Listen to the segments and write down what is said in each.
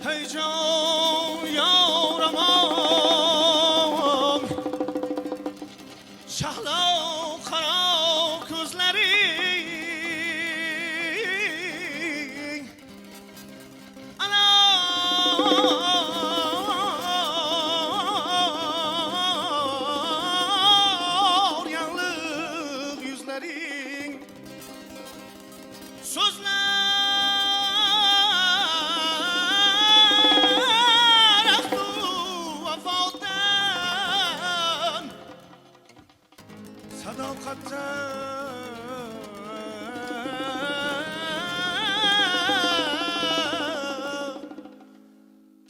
Hey can yaramam, şahla kara gözlerin anar yanlık yüzlerin sözler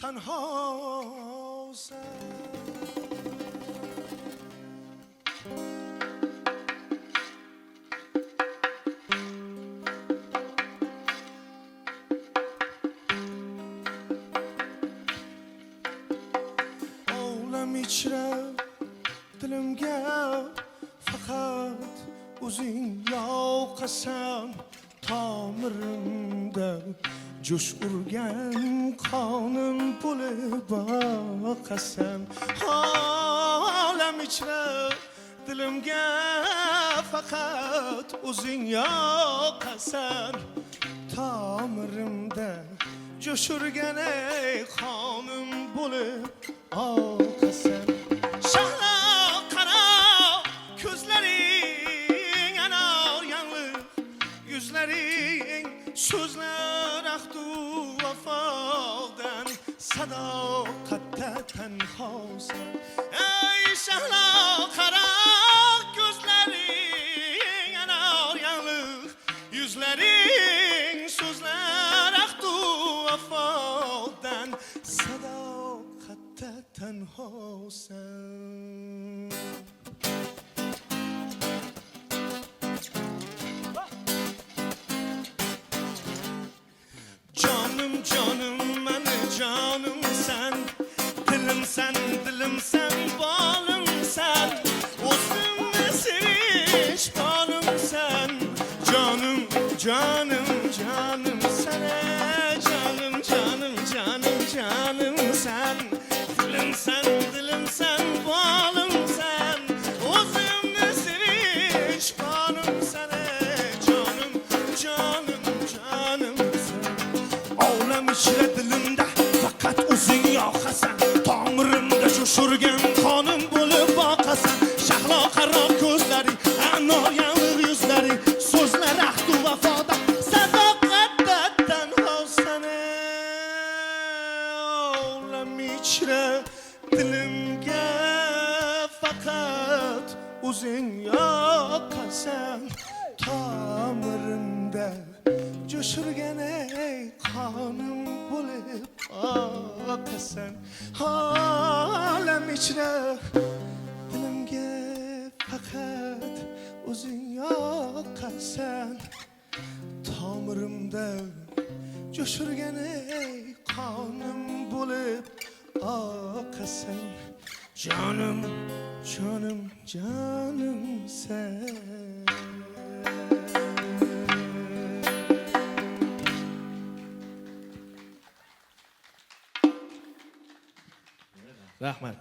tenha sen. Olam içre dilimge fakat o'zing yoqasan, tomirimda jo'sh urgan qonim bo'lib oqasan. Olam ichra dilimga faqat o'zing yoqasan, tomirimda jo'sh urgan qonim bo'lib oqasan. Sözler ahdu vafadan, sadakatte tenhasen. Ey şahla kara gözlerin, yanar yanlık yüzlerin. Sözler ahdu vafadan, sadakatte tenhasen. Canım meni canım sen, dilim sen, dilim sen, balım sen, özümde seviş balım sen. Canım canım canım sana, canım canım canım canım sen, dilim sen, dilim sen, balım sen, özümde seviş balım sana. Canım canım canım olam içre dilimde fakat o'zing yoqasan, tomirimda jo'sh urgan qonim bo'lib oqasan. Shahlo qaro ko'zlaring, anor yanliq yuzlaring, so'zlar ahdu vafoda, sadoqatda tanhosan. Olam ichre dilimga faqat o'zing yoqasan, tomirimda jo'sh urgan qonim bo'lib oqasan. Olam ichra dilimga faqat o'zing yoqasan, tomirimda jo'sh urgan qonim bo'lib oqasan. Canım canım canım sen. Rahmat.